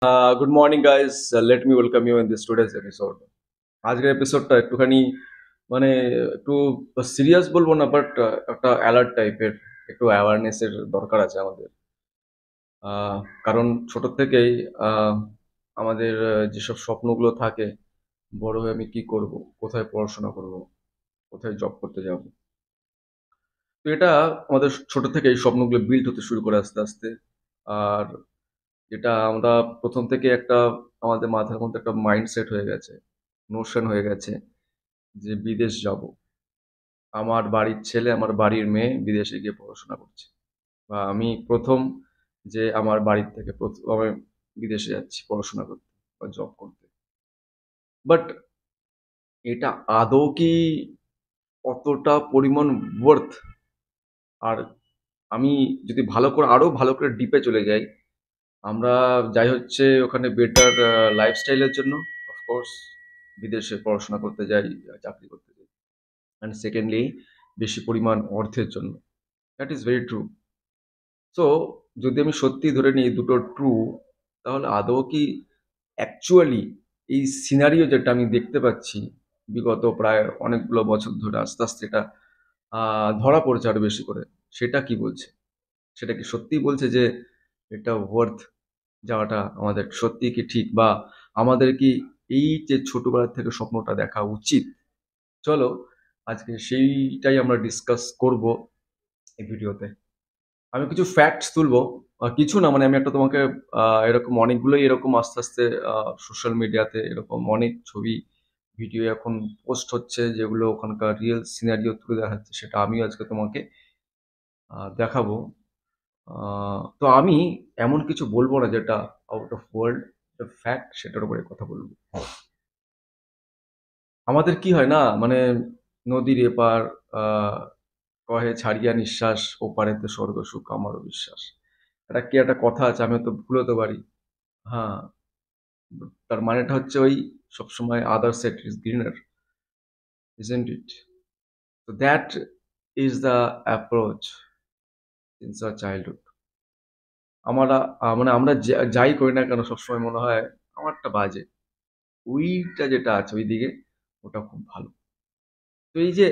Good morning, guys. Let me welcome you in this today's episode. আজকের এপিসোডটা একটুখানি মানে একটু সিরিয়াস বলবো না, বাট একটা অ্যালার্ট টাইপের, একটু অ্যাওয়ারনেসের দরকার আছে আমাদের। কারণ ছোট থেকেই আহ, আমাদের যেসব স্বপ্নগুলো থাকে, বড় হয়ে আমি কি করব, কোথায় পড়াশোনা করব, কোথায় জব করতে যাব, তো এটা আমাদের ছোট থেকে এই স্বপ্নগুলো বিল্ড হতে শুরু করে আস্তে আস্তে। আর এটা আমরা প্রথম থেকে একটা আমাদের মাথার মধ্যে একটা মাইন্ডসেট হয়ে গেছে, নোশন হয়ে গেছে যে বিদেশ যাব। আমার বাড়ির ছেলে, আমার বাড়ির মেয়ে বিদেশে গিয়ে পড়াশোনা করছে, বা আমি প্রথম যে আমার বাড়ির থেকে প্রথমে বিদেশে যাচ্ছি পড়াশোনা করতে বা জব করতে। বাট এটা আদৌ কি অতটা পরিমাণ ওয়ার্থ? আর আমি যদি ভালো করে আরো ভালো করে ডিপে চলে যাই, আমরা যাই হচ্ছে ওখানে বেটার লাইফস্টাইলের জন্য, অফকোর্স বিদেশে পড়াশোনা করতে যাই, চাকরি করতে যাই। অ্যান্ড সেকেন্ডলি বেশি পরিমাণ অর্থের জন্য। That is very true. So যদি আমি সত্যি ধরে নিই এই দুটো ট্রু, তাহলে আদৌ কি অ্যাকচুয়ালি এই সিনারিও যেটা আমি দেখতে পাচ্ছি বিগত প্রায় অনেকগুলো বছর ধরে, আস্তে আস্তে এটা ধরা পড়ছে আরো বেশি করে, সেটা কি বলছে? সেটা কি সত্যিই বলছে যে এটা ওয়ার্থ যাওয়াটা আমাদের সত্যি কি ঠিক, বা আমাদের কি এই যে ছোটবেলা থেকে স্বপ্নটা দেখা উচিত? চলো আজকে সেইটাই আমরা ডিসকাস করব এই ভিডিওতে। আমি কিছু ফ্যাক্টস তুলবো, কিছু না, মানে আমি একটা তোমাকে এরকম অনেকগুলোই এরকম আস্তে আস্তে সোশ্যাল মিডিয়াতে এরকম অনেক ছবি ভিডিও এখন পোস্ট হচ্ছে, যেগুলো ওখানকার রিয়েল সিনারিও তুলে দেখাচ্ছে, সেটা আমিও আজকে তোমাকে দেখাবো। তো আমি এমন কিছু বলবো না যেটা আউট অফ ওয়ার্ল্ড, ফ্যাক্ট, সেটার উপরে কথা বলবো। আমাদের কি হয় না, মানে নদীর এপার আহ কহে ছাড়িয়া নিঃশ্বাস, ওপারেতে স্বর্গ সুখ আমারও বিশ্বাস। এটা কি একটা কথা আছে, আমি তো ভুলতে পারি। হ্যাঁ, তার মানেটা হচ্ছে ওই সবসময় other set is greener, isn't it? তো that is the approach since our childhood. আমরা মানে আমরা যাই করি না কেন, সবসময় মনে হয় আমারটা বাজে, ওইটা যেটা আছে ওইদিকে ওটা খুব ভালো। তো এই যে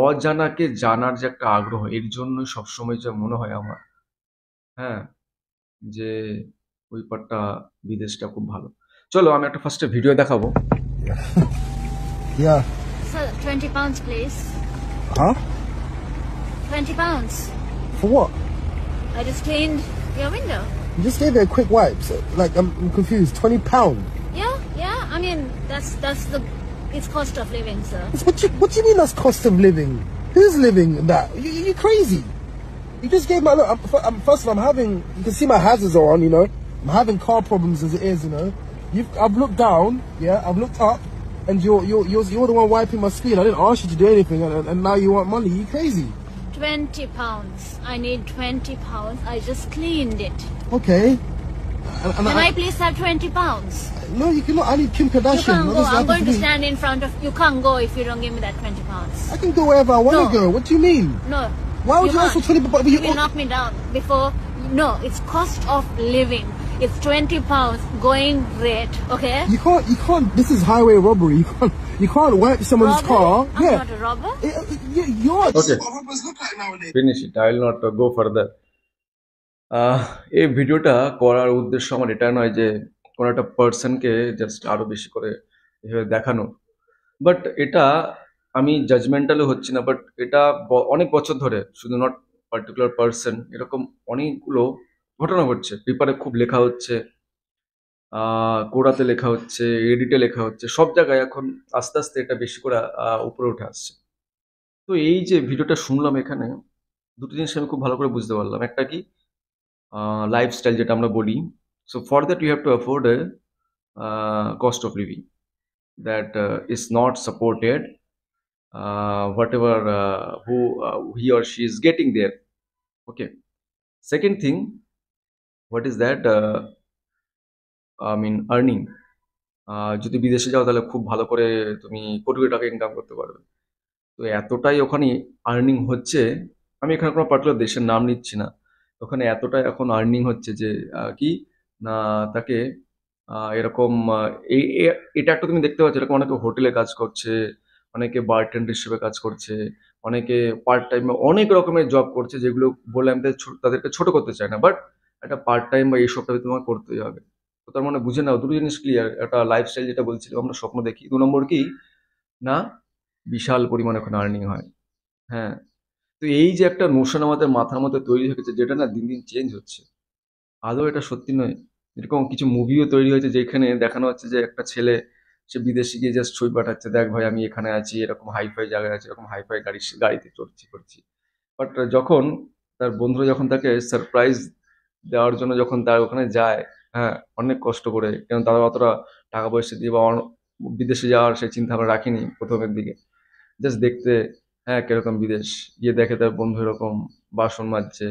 অজানাকে জানার যে একটা আগ্রহ, এর জন্যই সবসময় যে মনে হয় আমার, হ্যাঁ, যে ওই পারটা, বিদেশটা খুব ভালো। চলো আমি একটা ফার্স্টে ভিডিও দেখাবো। Yeah. Sir, 20 pounds, please. Huh? 20 pounds. For what? I just cleaned your window. You just gave it a quick wipe. So, like, I'm confused. £20. Yeah, yeah. I mean, that's the it's cost of living, sir. What do you mean that's cost of living? Who's living that? You crazy? You just gave my look. First of all, I'm having. You can see my hazards are on. I'm having car problems as it is. I've looked down. Yeah, I've looked up, and you're the one wiping my screen. I didn't ask you to do anything, and now you want money. You crazy? 20 pounds. I need 20 pounds. I just cleaned it. Okay. Can I please have 20 pounds? No, you cannot. I need Kim Kardashian. You can't What go. does that I'm happen going to me? stand in front of you. Can't go if you don't give me that 20 pounds. I can go wherever I want to No. go. What do you mean? No. Why would you ask for can't. 20? But You will knock me down before. No, it's cost of living. It's 20 pounds going rate. Okay. You can't. This is highway robbery. You can't wipe someone's Robbery? car. I'm Yeah. not a robber. You're. Okay. What robbers look like nowadays? Finish it, I will not go further. এই ভিডিওটা করার উদ্দেশ্য আমার এটা নয় যে কোনো একটা পার্সনকে জাস্ট আরো বেশি করে এভাবে দেখানো, বাট এটা আমি জাজমেন্টালও হচ্ছি না, বাট এটা অনেক বছর ধরে, শুধু নট পার্টিকুলার পার্সন, এরকম অনেকগুলো ঘটনা ঘটছে, পেপারে খুব লেখা হচ্ছে, কোরাতে লেখা হচ্ছে, এডিটে লেখা হচ্ছে, সব জায়গায় এখন আস্তে আস্তে এটা বেশি করে উপরে উঠে আসছে। তো এই যে ভিডিওটা শুনলাম এখানে, দুটো জিনিস আমি খুব ভালো করে বুঝতে পারলাম। একটা কি, লাইফস্টাইল যেটা আমরা বলি। So for that you have to afford a cost of living that is not supported whatever who he or she is getting there. Okay. Second thing, what is that? I mean earning. যদি বিদেশে যাও তাহলে খুব ভালো করে তুমি কোটি কোটি টাকা income করতে পারবে। তো এতটাই ওখানে আর্নিং হচ্ছে, আমি এখানে কোনো পার্টিকুলার দেশের নাম নিচ্ছি না, ওখানে এতটাই এখন আর্নিং হচ্ছে যে কি না, তাকে এরকম এটা একটা তুমি দেখতে পাচ্ছ, এরকম অনেকে হোটেলে কাজ করছে, অনেকে বারটেন্ডার হিসেবে কাজ করছে, অনেকে পার্ট টাইমে অনেক রকমের জব করছে, যেগুলো বলে আমি তাদেরকে ছোট করতে চাই না, বাট একটা পার্ট টাইম বা এইসবটা তোমার করতেই হবে। তো তার মানে বুঝে নাও দুটো জিনিস ক্লিয়ার, একটা লাইফস্টাইল যেটা বলছিলাম আমরা স্বপ্ন দেখি, 2 নম্বর কি না বিশাল পরিমাণে ওখানে আর্নিং হয়। হ্যাঁ, তো এই যে একটা নোশন আমাদের মাথার মধ্যে তৈরি হয়েছে, যেটা না দিন দিন চেঞ্জ হচ্ছে, আদৌ এটা সত্যি নয়। এরকম কিছু মুভিও তৈরি হয়েছে যেখানে দেখানো হচ্ছে যে একটা ছেলে সে বিদেশে গিয়ে জাস্ট ছবি পাঠাচ্ছে, দেখ ভাই আমি এখানে আছি, এরকম হাইফাই জায়গায় আছি, এরকম হাইফাই গাড়িতে চড়ছি করছি। বাট যখন তার বন্ধুরা যখন তাকে সারপ্রাইজ দেওয়ার জন্য যখন তার ওখানে যায়, হ্যাঁ, অনেক কষ্ট করে, কারণ তারা অতটা টাকা পয়সা দিয়ে বা বিদেশে যাওয়ার সেই চিন্তা ভাবনা রাখিনি প্রথমের দিকে, জাস্ট দেখতে, হ্যাঁ, কিরকম বিদেশ, গিয়ে দেখে তার বন্ধু এরকম বাসন মাজছে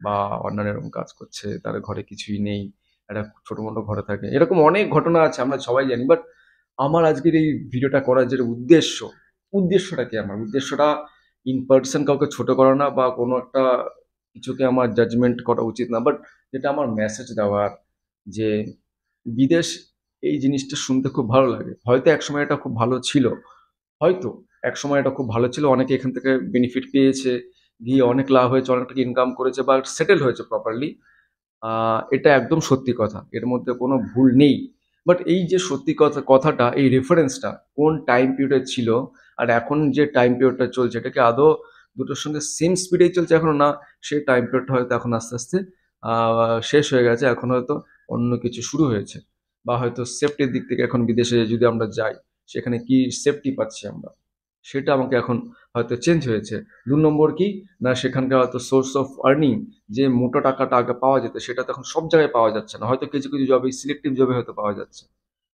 বা অন্যান্য এরকম কাজ করছে, তার ঘরে কিছুই নেই, একটা ছোট মোটো ঘরে থাকে, এরকম অনেক ঘটনা আছে আমরা সবাই জানি। বাট আমার আজকের এই ভিডিওটা করার যে উদ্দেশ্যটা কি, আমার উদ্দেশ্যটা ইন পার্সন কাউকে ছোট করা না বা কোনো একটা কিছুকে আমার জাজমেন্ট করা উচিত না, বাট যেটা আমার মেসেজ দেওয়ার, যে বিদেশ এই জিনিসটা শুনতে খুব ভালো লাগে, হয়তো একসময় এটা খুব ভালো ছিল, হয়তো একসময় এটা খুব ভালো ছিল, অনেকে এখান থেকে বেনিফিট পেয়েছে, গিয়ে অনেক লাভ হয়েছে, অনেক টাকা ইনকাম করেছে বা সেটেল হয়েছে প্রপারলি। এটা একদম সত্যি কথা, এর মধ্যে কোনো ভুল নেই। বাট এই যে সত্যি কথাটা, এই রেফারেন্সটা কোন টাইম পিরিয়ডে ছিল আর এখন যে টাইম পিরিয়ডটা চলছে, এটা কি আদৌ দুটোর সঙ্গে সেম স্পিডেই চলছে এখনো, না সেই টাইম পিরিয়ডটা হয়তো এখন আস্তে আস্তে শেষ হয়ে গেছে, এখন হয়তো অন্য কিছু শুরু হয়েছে, বা হয়তো সেফটির দিক থেকে এখন বিদেশে যদি আমরা যাই সেখানে কি সেফটি পাচ্ছি আমরা, সেটা আমাকে এখন হয়তো চেঞ্জ হয়েছে। 2 নম্বর কি না সেখানকার হয়তো সোর্স অফ আর্নিং, যে মোটা টাকাটা আগে পাওয়া যেত সেটা তো এখন সব জায়গায় পাওয়া যাচ্ছে না, হয়তো কিছু কিছু জবে সিলেক্টিভ জবে হয়তো পাওয়া যাচ্ছে।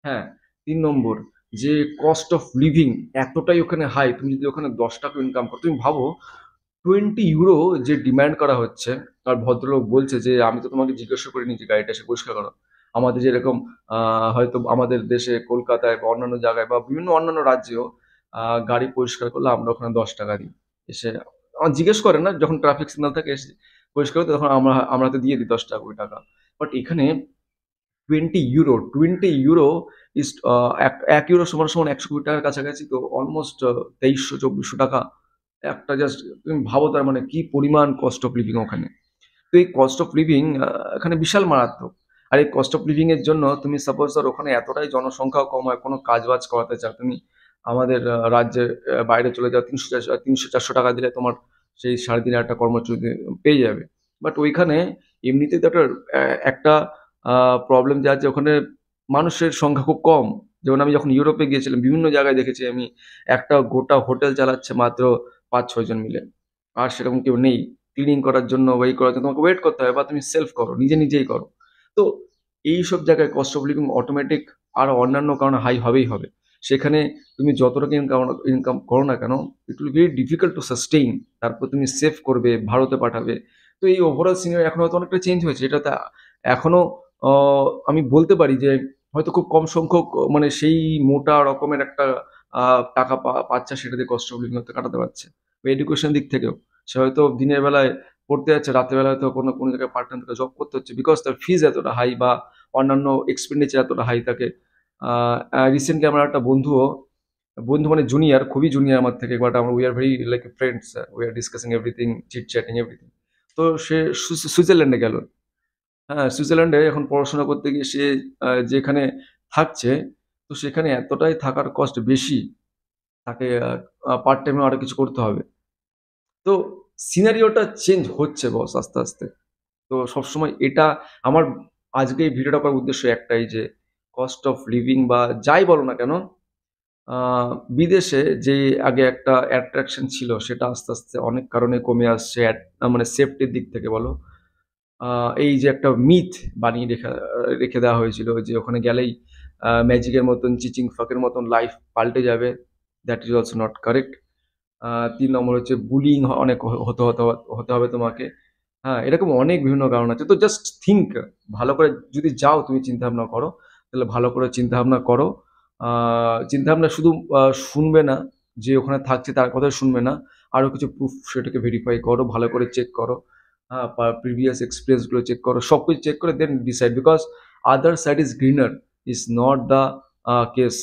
হ্যাঁ, 3 নম্বর যে কস্ট অফ লিভিং এতটাই ওখানে হাই, তুমি যদি ওখানে 10 টাকা ইনকাম করো, তুমি ভাবো 20 ইউরো যে ডিমান্ড করা হচ্ছে, আর ভদ্রলোক বলছে যে আমি তো তোমাকে জিজ্ঞাসা করিনি যে গাড়িটা এসে পরিষ্কার করো। আমাদের যেরকম হয়তো আমাদের দেশে কলকাতায় বা অন্যান্য জায়গায় বা বিভিন্ন অন্যান্য রাজ্যেও গাড়ি পরিষ্কার করলে আমরা ওখানে 10 টাকা দিই, এসে আমার জিজ্ঞেস করে না, যখন ট্রাফিক সিগন্যাল থাকে এসে পরিষ্কার করতে, তখন আমরা তো দিয়ে দিই 10 টাকা 20 টাকা। বাট এখানে 20 ইউরো ইস, এক ইউরো সমান সমান 120 টাকার কাছাকাছি, তো অলমোস্ট 2300-2400 টাকা একটা, জাস্ট তুমি ভাবো তার মানে কি পরিমাণ কস্ট অফ লিভিং ওখানে। তো এই কস্ট অফ লিভিং এখানে বিশাল মারাত্মক। আর এই কস্ট অফ লিভিং এর জন্য তুমি সাপোজ ধর ওখানে এতটাই জনসংখ্যাও কম হয়, কোনো কাজ বাজ করাতে চাও তুমি আমাদের রাজ্যের বাইরে চলে যাও, 300-400 টাকা দিলে তোমার সেই 3.5 দিনের একটা কর্মচ্যুতি পেয়ে যাবে। বাট ওইখানে এমনিতেই তো একটা প্রবলেম যে আছে ওখানে, মানুষের সংখ্যা খুব কম। যেমন আমি যখন ইউরোপে গিয়েছিলাম বিভিন্ন জায়গায় দেখেছি আমি, একটা গোটা হোটেল চালাচ্ছে মাত্র 5-6 জন মিলে, আর সেরকম কেউ নেই ক্লিনিং করার জন্য বা এই করার জন্য, তোমাকে ওয়েট করতে হবে বা তুমি সেলফ করো, নিজেই করো। তো এই সব জায়গায় কস্ট অফ লিভিং অটোমেটিক আর অন্যান্য কারণে হাই হবেই হবে। সেখানে তুমি যত টাকা ইনকাম করো না কেন, it will very difficult to sustain. তারপর তুমি সেভ করবে, ভারতে পাঠাবে। তো এই ওভারঅল সিনারি এখন হয়তো অনেকটা চেঞ্জ হয়েছে, এটাতে এখনো আমি বলতে পারি যে হয়তো খুব কম সংখ্যক মানে সেই মোটা রকমের একটা টাকা পাচ্ছে, সেটা দিয়ে কস্ট অফ লিভিং হয়তো কাটাতে পারছে। এডুকেশন দিক থেকেও সে হয়তো দিনের বেলায় পড়তে যাচ্ছে, রাতের বেলায় হয়তো কোনো কোনো জায়গায় পার্ট টাইম থেকে জব করতে হচ্ছে, বিকজ তার ফিজ এতটা হাই বা অন্যান্য এক্সপেন্ডিচার এতটা হাই থাকে। রিসেন্টলি আমার একটা বন্ধু মানে জুনিয়র, খুবই জুনিয়র আমার থেকে, বাট আমরা we are very like friends, we are discussing everything, chit chatting everything. তো সে সুইজারল্যান্ডে গেল। হ্যাঁ, সুইজারল্যান্ডে এখন পড়াশোনা করতে গিয়ে সে যেখানে থাকছে, তো সেখানে এতটাই থাকার কস্ট বেশি, তাকে পার্ট টাইমে আরো কিছু করতে হবে। তো সিনারিওটা চেঞ্জ হচ্ছে বস আস্তে আস্তে। তো সবসময় এটা আমার আজকে এই ভিডিওটা করার উদ্দেশ্য একটাই, যে কস্ট অফ লিভিং বা যাই বলো না কেন, আহ, বিদেশে যে আগে একটা অ্যাট্রাকশন ছিল সেটা আস্তে আস্তে অনেক কারণে কমে আসছে, মানে সেফটির দিক থেকে বলো, এই যে একটা মিথ বানিয়ে রেখে রেখে দেওয়া হয়েছিল যে ওখানে গেলেই ম্যাজিকের মতন চিচিং ফাঁকের মতন লাইফ পাল্টে যাবে, that is also not correct. 3 নম্বর হচ্ছে বুলিং অনেক হতে হতে হতে হবে তোমাকে। হ্যাঁ, এরকম অনেক বিভিন্ন কারণ আছে। তো জাস্ট থিঙ্ক, ভালো করে যদি যাও তুমি চিন্তা ভাবনা করো, তাহলে ভালো করে চিন্তা ভাবনা করো। চিন্তা ভাবনা শুধু শুনবে না, যে ওখানে থাকছে তার কথাই শুনবে না, আরো কিছু প্রুফ সেটাকে ভেরিফাই করো, ভালো করে চেক করো। হ্যাঁ, প্রিভিয়াস এক্সপিরিয়েন্স গুলো চেক করো, সবকিছু চেক করে then decide, because other side is greener. Is not the case.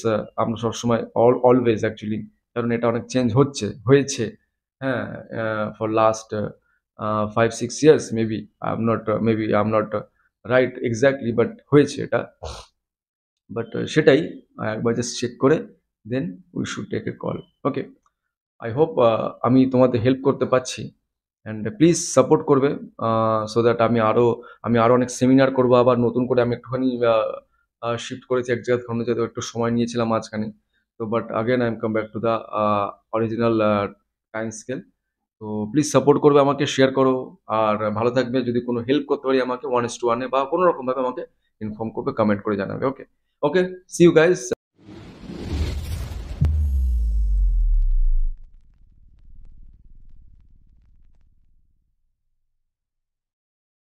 আমরা সবসময় অলওয়েজ অ্যাকচুয়ালি, কারণ এটা অনেক চেঞ্জ হয়েছে, হ্যাঁ, for last 5-6 years maybe. I am not right exactly, but হয়েছে এটা। বাট সেটাই একবার জাস্ট চেক করে then we should take a call. Okay, I hope আমি তোমাদের হেল্প করতে পারছি, অ্যান্ড প্লিজ সাপোর্ট করবে, সো দ্যাট আমি আরও অনেক সেমিনার করবো। আবার নতুন করে আমি একটুখানি শিফট করেছি এক জায়গা থেকে অন্য জায়গায়, একটু সময় নিয়েছিলাম মাঝখানে। তো but again I am come back to the original time scale. তো প্লিজ সাপোর্ট করবে আমাকে, শেয়ার করো, আর ভালো থাকবে। যদি কোনো হেল্প করতে পারি আমাকে 1:1 বা কোনো রকমভাবে আমাকে ইনফর্ম করবে, কমেন্ট করে জানাবে। ওকে ওকে, সি ইউ গাইস।